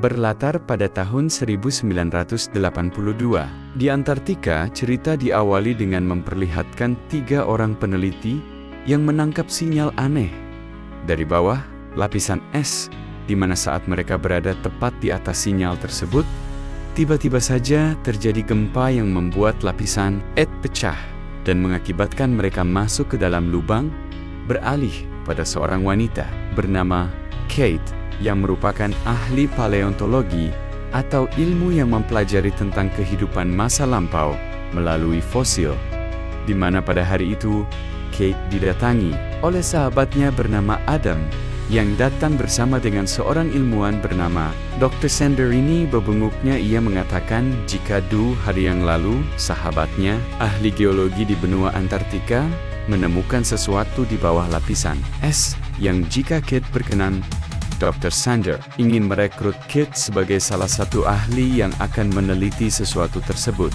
berlatar pada tahun 1982. Di Antartika, cerita diawali dengan memperlihatkan 3 orang peneliti yang menangkap sinyal aneh dari bawah lapisan es, di mana saat mereka berada tepat di atas sinyal tersebut, tiba-tiba saja terjadi gempa yang membuat lapisan es pecah dan mengakibatkan mereka masuk ke dalam lubang, beralih pada seorang wanita bernama Kate yang merupakan ahli paleontologi atau ilmu yang mempelajari tentang kehidupan masa lampau melalui fosil, di mana pada hari itu Kate didatangi oleh sahabatnya bernama Adam yang datang bersama dengan seorang ilmuwan bernama Dr. Sander. Ini bebenguknya ia mengatakan jika 2 hari yang lalu sahabatnya, ahli geologi di benua Antartika, menemukan sesuatu di bawah lapisan es yang jika Kate berkenan, Dr. Sander ingin merekrut Kate sebagai salah satu ahli yang akan meneliti sesuatu tersebut.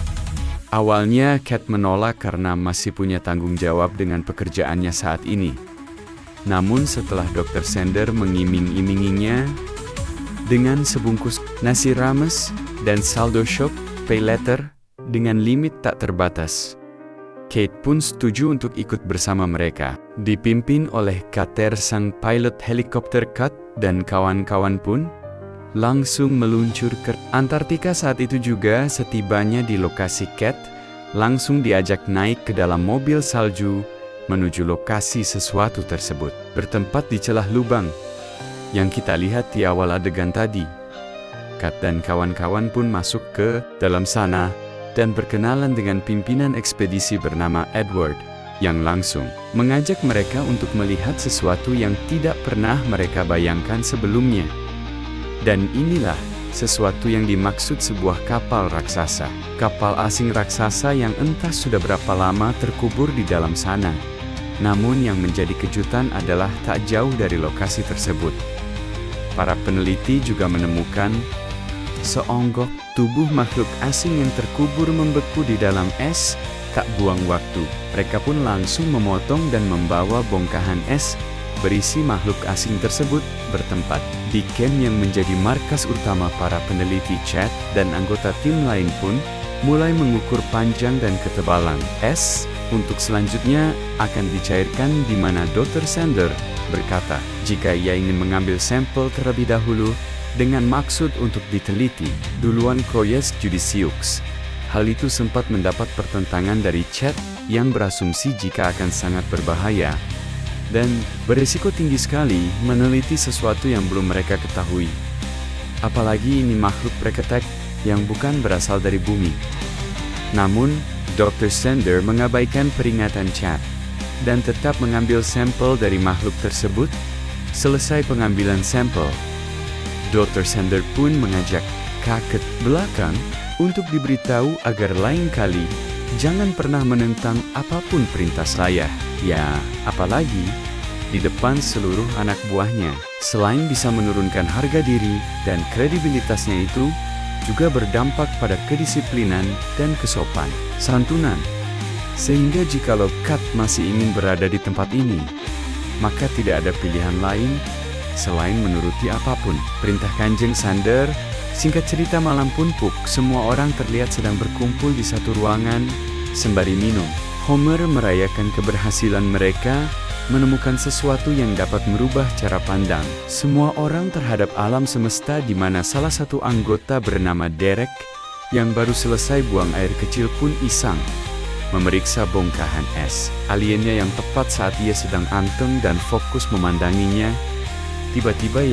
Awalnya Kate menolak karena masih punya tanggung jawab dengan pekerjaannya saat ini. Namun setelah Dr. Sander mengiming-iminginya dengan sebungkus nasi rames dan saldo shop pay letter dengan limit tak terbatas, Kate pun setuju untuk ikut bersama mereka. Dipimpin oleh Kater, sang pilot helikopter Kat, dan kawan-kawan pun langsung meluncur ke Antartika. Saat itu juga setibanya di lokasi, Kat langsung diajak naik ke dalam mobil salju menuju lokasi sesuatu tersebut, bertempat di celah lubang yang kita lihat di awal adegan tadi. Kat dan kawan-kawan pun masuk ke dalam sana dan berkenalan dengan pimpinan ekspedisi bernama Edward, yang langsung mengajak mereka untuk melihat sesuatu yang tidak pernah mereka bayangkan sebelumnya. Dan inilah sesuatu yang dimaksud sebuah kapal raksasa. Kapal asing raksasa yang entah sudah berapa lama terkubur di dalam sana. Namun yang menjadi kejutan adalah tak jauh dari lokasi tersebut, para peneliti juga menemukan seonggok tubuh makhluk asing yang terkubur membeku di dalam es. Tak buang waktu, mereka pun langsung memotong dan membawa bongkahan es berisi makhluk asing tersebut bertempat di camp yang menjadi markas utama para peneliti. Chad dan anggota tim lain pun mulai mengukur panjang dan ketebalan es untuk selanjutnya akan dicairkan, di mana Dr. Sander berkata jika ia ingin mengambil sampel terlebih dahulu dengan maksud untuk diteliti duluan Coyes judicieux. Hal itu sempat mendapat pertentangan dari Chad yang berasumsi jika akan sangat berbahaya dan berisiko tinggi sekali meneliti sesuatu yang belum mereka ketahui. Apalagi ini makhluk preketek yang bukan berasal dari bumi. Namun, Dr. Sander mengabaikan peringatan Chad dan tetap mengambil sampel dari makhluk tersebut. Selesai pengambilan sampel, Dr. Sander pun mengajak Kak belakang untuk diberitahu agar lain kali jangan pernah menentang apapun perintah saya. Ya, apalagi di depan seluruh anak buahnya. Selain bisa menurunkan harga diri dan kredibilitasnya, itu juga berdampak pada kedisiplinan dan kesopan santunan. Sehingga jikalau Kat masih ingin berada di tempat ini, maka tidak ada pilihan lain selain menuruti apapun perintah Kanjeng Sander. Singkat cerita, malam pun puk, semua orang terlihat sedang berkumpul di satu ruangan sembari minum. Homer merayakan keberhasilan mereka menemukan sesuatu yang dapat merubah cara pandang semua orang terhadap alam semesta, di mana salah satu anggota bernama Derek yang baru selesai buang air kecil pun iseng memeriksa bongkahan es aliennya yang tepat saat ia sedang anteng dan fokus memandanginya. Tiba-tiba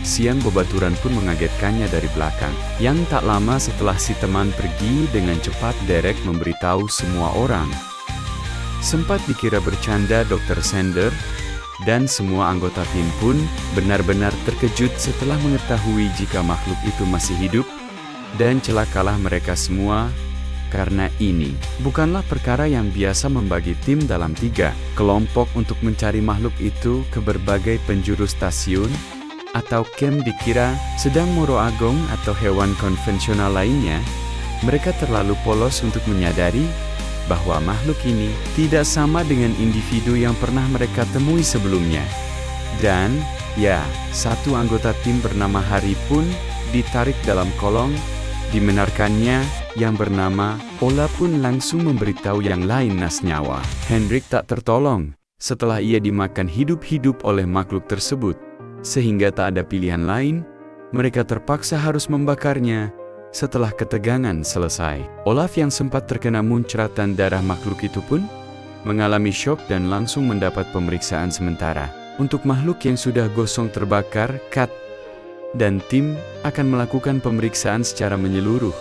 siang bebaturan pun mengagetkannya dari belakang. Yang tak lama setelah si teman pergi, dengan cepat Derek memberitahu semua orang. Sempat dikira bercanda Dr. Sander, dan semua anggota tim pun benar-benar terkejut setelah mengetahui jika makhluk itu masih hidup, dan celakalah mereka semua, karena ini bukanlah perkara yang biasa membagi tim dalam 3 kelompok untuk mencari makhluk itu ke berbagai penjuru stasiun atau camp. Dikira sedang Moro Agong atau hewan konvensional lainnya. Mereka terlalu polos untuk menyadari bahwa makhluk ini tidak sama dengan individu yang pernah mereka temui sebelumnya. Dan satu anggota tim bernama Harry pun ditarik dalam kolong, dimenarkannya, yang bernama Ola pun langsung memberitahu yang lain nas nyawa. Hendrik tak tertolong setelah ia dimakan hidup-hidup oleh makhluk tersebut, sehingga tak ada pilihan lain, mereka terpaksa harus membakarnya. Setelah ketegangan selesai, Olaf yang sempat terkena muncratan darah makhluk itu pun mengalami syok dan langsung mendapat pemeriksaan sementara. Untuk makhluk yang sudah gosong terbakar, Kat dan tim akan melakukan pemeriksaan secara menyeluruh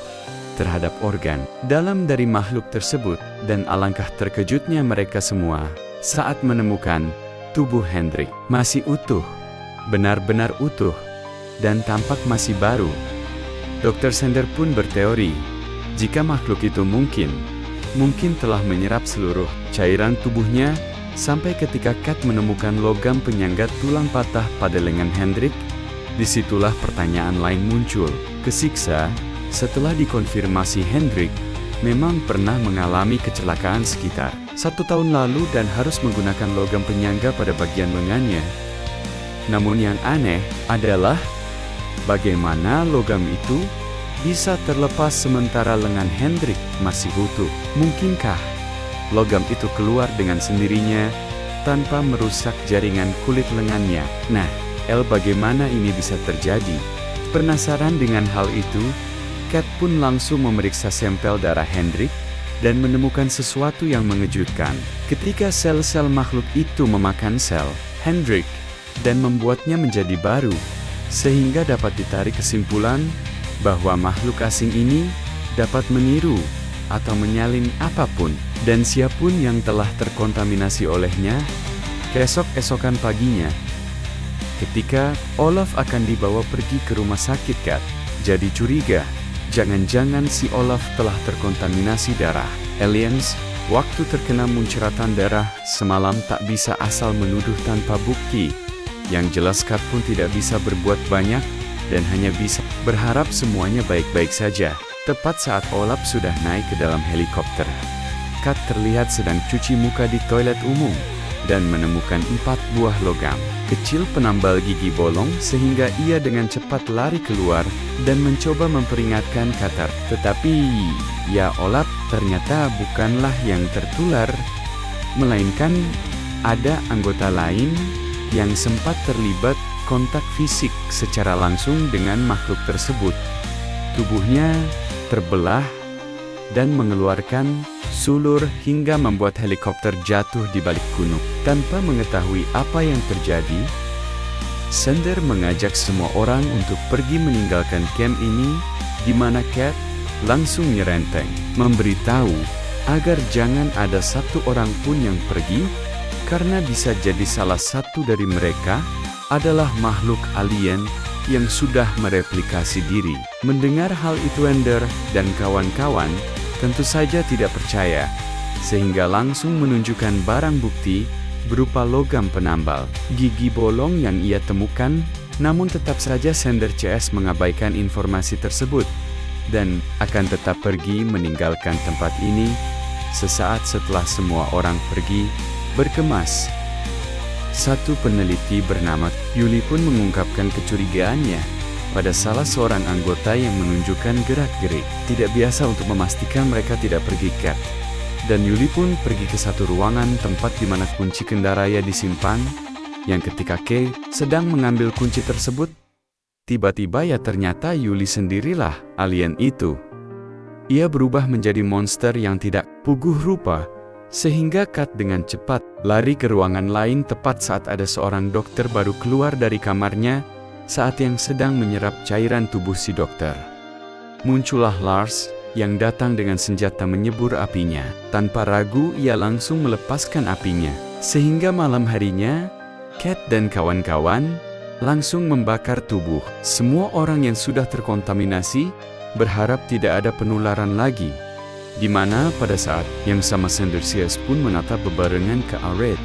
terhadap organ dalam dari makhluk tersebut, dan alangkah terkejutnya mereka semua saat menemukan tubuh Hendrik masih utuh, benar-benar utuh, dan tampak masih baru. Dr. Sander pun berteori, jika makhluk itu mungkin telah menyerap seluruh cairan tubuhnya, sampai ketika Kat menemukan logam penyangga tulang patah pada lengan Hendrik. Disitulah pertanyaan lain muncul. Kesiksa, setelah dikonfirmasi Hendrik memang pernah mengalami kecelakaan sekitar 1 tahun lalu dan harus menggunakan logam penyangga pada bagian lengannya. Namun yang aneh adalah bagaimana logam itu bisa terlepas sementara lengan Hendrik masih utuh. Mungkinkah logam itu keluar dengan sendirinya tanpa merusak jaringan kulit lengannya? Nah, bagaimana ini bisa terjadi? Penasaran dengan hal itu, Kat pun langsung memeriksa sampel darah Hendrik dan menemukan sesuatu yang mengejutkan. Ketika sel-sel makhluk itu memakan sel Hendrik dan membuatnya menjadi baru, sehingga dapat ditarik kesimpulan bahwa makhluk asing ini dapat meniru atau menyalin apapun dan siapapun yang telah terkontaminasi olehnya. Keesok-esokan paginya, ketika Olaf akan dibawa pergi ke rumah sakit, Kat jadi curiga. Jangan-jangan si Olaf telah terkontaminasi darah aliens. Waktu terkena muncratan darah semalam tak bisa asal menuduh tanpa bukti. Yang jelas Kat pun tidak bisa berbuat banyak dan hanya bisa berharap semuanya baik-baik saja. Tepat saat Olaf sudah naik ke dalam helikopter, Kat terlihat sedang cuci muka di toilet umum dan menemukan 4 buah logam kecil penambal gigi bolong, sehingga ia dengan cepat lari keluar dan mencoba memperingatkan Katar. Tetapi, ya Olaf, ternyata bukanlah yang tertular, melainkan ada anggota lain yang sempat terlibat kontak fisik secara langsung dengan makhluk tersebut. Tubuhnya terbelah dan mengeluarkan sulur hingga membuat helikopter jatuh di balik gunung. Tanpa mengetahui apa yang terjadi, Sander mengajak semua orang untuk pergi meninggalkan camp ini, di mana Kat langsung nyerenteng, memberitahu agar jangan ada satu orang pun yang pergi, karena bisa jadi salah satu dari mereka adalah makhluk alien yang sudah mereplikasi diri. Mendengar hal itu, Ender dan kawan-kawan tentu saja tidak percaya, sehingga langsung menunjukkan barang bukti berupa logam penambal gigi bolong yang ia temukan. Namun tetap saja Sander CS mengabaikan informasi tersebut dan akan tetap pergi meninggalkan tempat ini. Sesaat setelah semua orang pergi berkemas, satu peneliti bernama Yuli pun mengungkapkan kecurigaannya pada salah seorang anggota yang menunjukkan gerak-gerik tidak biasa untuk memastikan mereka tidak pergi Kat. Dan Yuli pun pergi ke satu ruangan tempat di mana kunci kendaranya disimpan, yang ketika Kay sedang mengambil kunci tersebut, tiba-tiba ya ternyata Yuli sendirilah alien itu. Ia berubah menjadi monster yang tidak puguh rupa, sehingga Kat dengan cepat lari ke ruangan lain tepat saat ada seorang dokter baru keluar dari kamarnya saat yang sedang menyerap cairan tubuh si dokter. Muncullah Lars yang datang dengan senjata menyebur apinya. Tanpa ragu ia langsung melepaskan apinya, sehingga malam harinya Kat dan kawan-kawan langsung membakar tubuh semua orang yang sudah terkontaminasi, berharap tidak ada penularan lagi. Di mana pada saat yang sama Sandersius pun menatap bebarengan ke Aret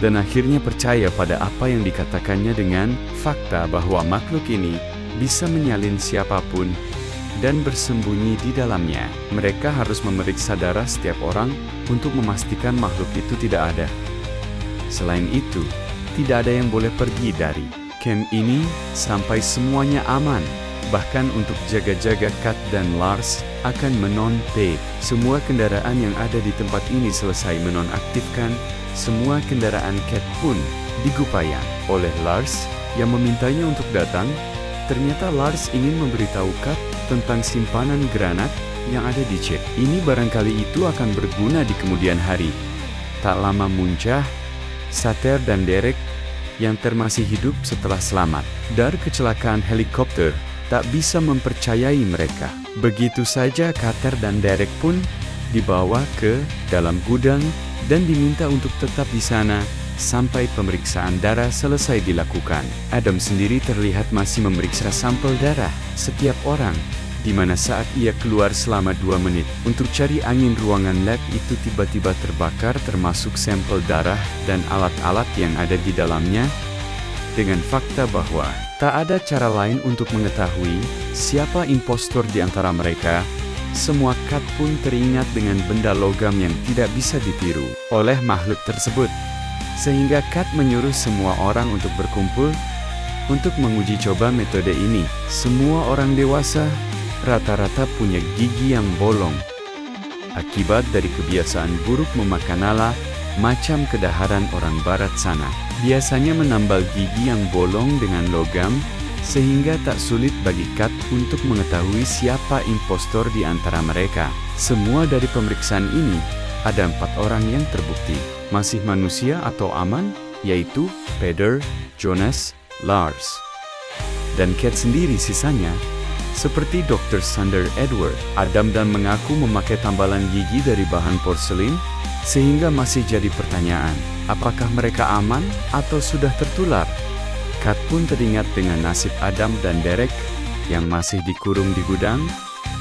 dan akhirnya percaya pada apa yang dikatakannya dengan fakta bahwa makhluk ini bisa menyalin siapapun dan bersembunyi di dalamnya. Mereka harus memeriksa darah setiap orang untuk memastikan makhluk itu tidak ada. Selain itu, tidak ada yang boleh pergi dari camp ini sampai semuanya aman. Bahkan untuk jaga-jaga Kat dan Lars akan menon-P. Semua kendaraan yang ada di tempat ini selesai menonaktifkan. Semua kendaraan Kat pun digupayang oleh Lars yang memintanya untuk datang. Ternyata Lars ingin memberitahu Kat tentang simpanan granat yang ada di cek. Ini barangkali itu akan berguna di kemudian hari. Tak lama muncul Sater dan Derek yang masih hidup setelah selamat dari kecelakaan helikopter tak bisa mempercayai mereka. Begitu saja Carter dan Derek pun dibawa ke dalam gudang dan diminta untuk tetap di sana sampai pemeriksaan darah selesai dilakukan. Adam sendiri terlihat masih memeriksa sampel darah setiap orang, di mana saat ia keluar selama 2 menit untuk cari angin, ruangan lab itu tiba-tiba terbakar termasuk sampel darah dan alat-alat yang ada di dalamnya, dengan fakta bahwa tak ada cara lain untuk mengetahui siapa impostor di antara mereka. Semua Kat pun teringat dengan benda logam yang tidak bisa ditiru oleh makhluk tersebut. Sehingga Kat menyuruh semua orang untuk berkumpul untuk menguji coba metode ini. Semua orang dewasa rata-rata punya gigi yang bolong akibat dari kebiasaan buruk memakan nala macam kedaharan orang barat sana. Biasanya menambal gigi yang bolong dengan logam sehingga tak sulit bagi Kat untuk mengetahui siapa impostor di antara mereka. Semua dari pemeriksaan ini ada 4 orang yang terbukti masih manusia atau aman, yaitu Peder, Jonas, Lars, dan Kat sendiri. Sisanya seperti Dr. Sander Edward, Adam dan mengaku memakai tambalan gigi dari bahan porselin, sehingga masih jadi pertanyaan, apakah mereka aman atau sudah tertular? Kat pun teringat dengan nasib Adam dan Derek yang masih dikurung di gudang,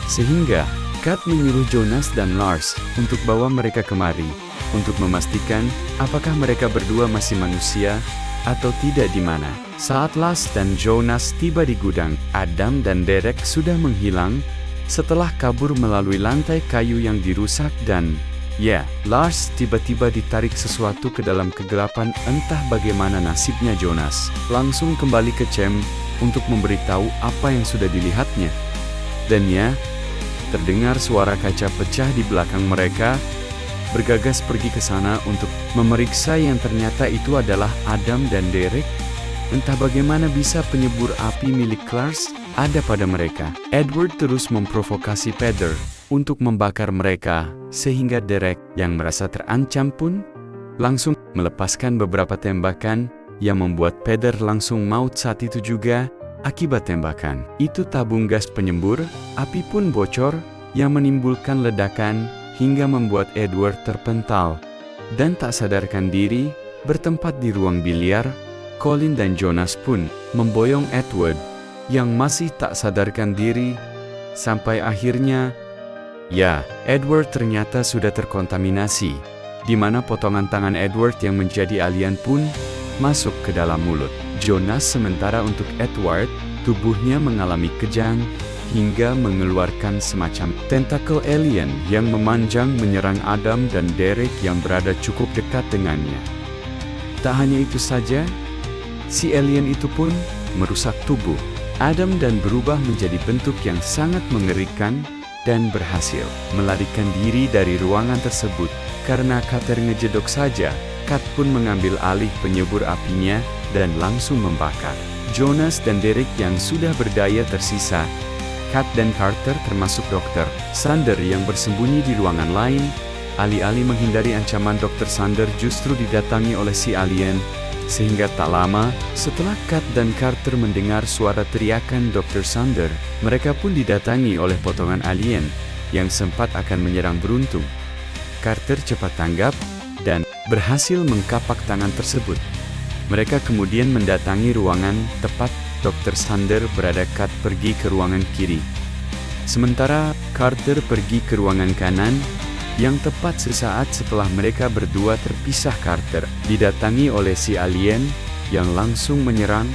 sehingga Kat menyuruh Jonas dan Lars untuk bawa mereka kemari untuk memastikan apakah mereka berdua masih manusia atau tidak di mana. Saat Lars dan Jonas tiba di gudang, Adam dan Derek sudah menghilang setelah kabur melalui lantai kayu yang dirusak dan Lars tiba-tiba ditarik sesuatu ke dalam kegelapan. Entah bagaimana nasibnya Jonas. Langsung kembali ke Cem untuk memberitahu apa yang sudah dilihatnya. Dan terdengar suara kaca pecah di belakang mereka. Bergegas pergi ke sana untuk memeriksa yang ternyata itu adalah Adam dan Derek. Entah bagaimana bisa penyebur api milik Lars ada pada mereka. Edward terus memprovokasi Peder untuk membakar mereka, sehingga Derek yang merasa terancam pun langsung melepaskan beberapa tembakan yang membuat Peder langsung maut saat itu juga akibat tembakan. Itu tabung gas penyembur, api pun bocor yang menimbulkan ledakan hingga membuat Edward terpental dan tak sadarkan diri bertempat di ruang biliar. Colin dan Jonas pun memboyong Edward yang masih tak sadarkan diri sampai akhirnya Edward ternyata sudah terkontaminasi, di mana potongan tangan Edward yang menjadi alien pun masuk ke dalam mulut Jonas. Sementara untuk Edward, tubuhnya mengalami kejang hingga mengeluarkan semacam tentakel alien yang memanjang menyerang Adam dan Derek yang berada cukup dekat dengannya. Tak hanya itu saja, si alien itu pun merusak tubuh Adam dan berubah menjadi bentuk yang sangat mengerikan dan berhasil melarikan diri dari ruangan tersebut. Karena Carter ngejedok saja, Kat pun mengambil alih penyebur apinya dan langsung membakar Jonas dan Derek yang sudah berdaya tersisa. Kat dan Carter termasuk Dr. Sander yang bersembunyi di ruangan lain. Alih-alih menghindari ancaman Dr. Sander justru didatangi oleh si alien. Sehingga tak lama setelah Kat dan Carter mendengar suara teriakan Dr. Sander, mereka pun didatangi oleh potongan alien yang sempat akan menyerang beruntung. Carter cepat tanggap dan berhasil mengkapak tangan tersebut. Mereka kemudian mendatangi ruangan tepat Dr. Sander berada. Kat pergi ke ruangan kiri, sementara Carter pergi ke ruangan kanan. Yang tepat sesaat setelah mereka berdua terpisah, Carter didatangi oleh si alien yang langsung menyerang,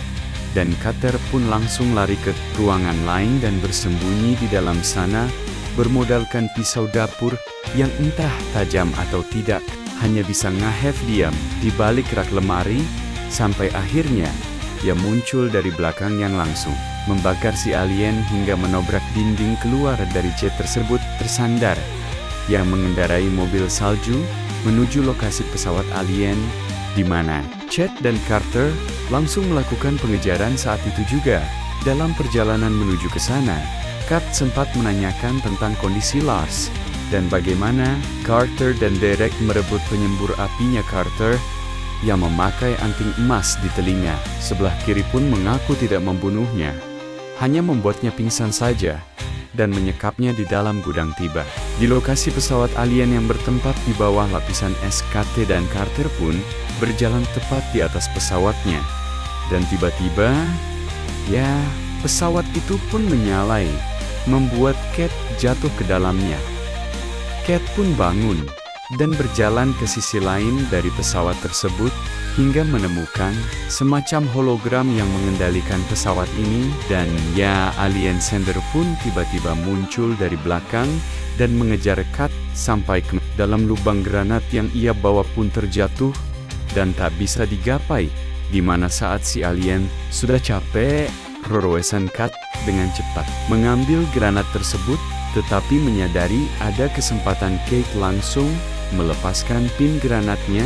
dan Carter pun langsung lari ke ruangan lain dan bersembunyi di dalam sana bermodalkan pisau dapur yang entah tajam atau tidak, hanya bisa ngehef diam di balik rak lemari, sampai akhirnya ia muncul dari belakang yang langsung membakar si alien hingga menobrak dinding keluar dari jet tersebut tersandar, yang mengendarai mobil salju menuju lokasi pesawat alien, di mana Chet dan Carter langsung melakukan pengejaran saat itu juga. Dalam perjalanan menuju ke sana, Kat sempat menanyakan tentang kondisi Lars, dan bagaimana Carter dan Derek merebut penyembur apinya Carter, yang memakai anting emas di telinga. Sebelah kiri pun mengaku tidak membunuhnya, hanya membuatnya pingsan saja, dan menyekapnya di dalam gudang tiba. Di lokasi pesawat alien yang bertempat di bawah lapisan es, KT dan Carter pun berjalan tepat di atas pesawatnya. Dan tiba-tiba, ya, pesawat itu pun menyalai, membuat Kat jatuh ke dalamnya. Kat pun bangun dan berjalan ke sisi lain dari pesawat tersebut hingga menemukan semacam hologram yang mengendalikan pesawat ini, dan ya, alien sender pun tiba-tiba muncul dari belakang dan mengejar Kat sampai ke dalam lubang granat yang ia bawa pun terjatuh dan tak bisa digapai, di mana saat si alien sudah capek, Rorowesan Kat dengan cepat mengambil granat tersebut, tetapi menyadari ada kesempatan, Kate langsung melepaskan pin granatnya,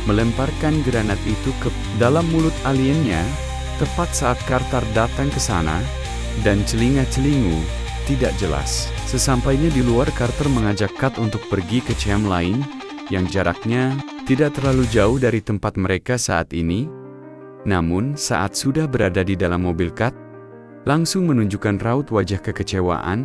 melemparkan granat itu ke dalam mulut aliennya, tepat saat Carter datang ke sana, dan celinga-celingu tidak jelas. Sesampainya di luar, Carter mengajak Kat untuk pergi ke camp lain, yang jaraknya tidak terlalu jauh dari tempat mereka saat ini. Namun, saat sudah berada di dalam mobil, Kat langsung menunjukkan raut wajah kekecewaan,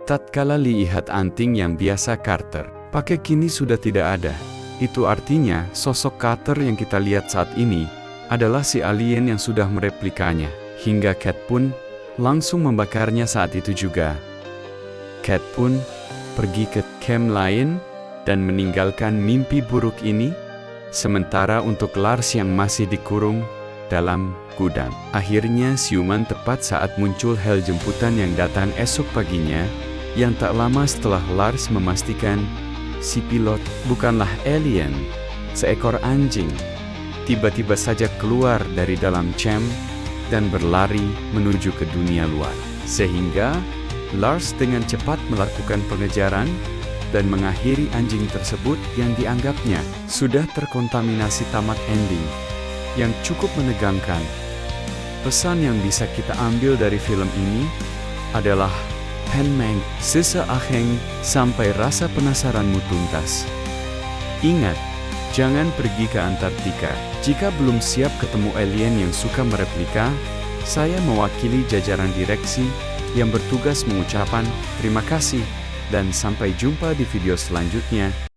tatkala lihat anting yang biasa Carter pakai kini sudah tidak ada. Itu artinya sosok Carter yang kita lihat saat ini adalah si alien yang sudah mereplikanya. Hingga Kat pun langsung membakarnya saat itu juga. Kat pun pergi ke camp lain dan meninggalkan mimpi buruk ini. Sementara untuk Lars yang masih dikurung dalam gudang, akhirnya siuman tepat saat muncul hel jemputan yang datang esok paginya, yang tak lama setelah Lars memastikan si pilot bukanlah alien, seekor anjing tiba-tiba saja keluar dari dalam camp dan berlari menuju ke dunia luar. Sehingga Lars dengan cepat melakukan pengejaran dan mengakhiri anjing tersebut yang dianggapnya sudah terkontaminasi. Tamat ending yang cukup menegangkan. Pesan yang bisa kita ambil dari film ini adalah Penmeng seseaheng sampai rasa penasaranmu tuntas. Ingat, jangan pergi ke Antartika jika belum siap ketemu alien yang suka mereplika. Saya mewakili jajaran direksi yang bertugas mengucapkan terima kasih dan sampai jumpa di video selanjutnya.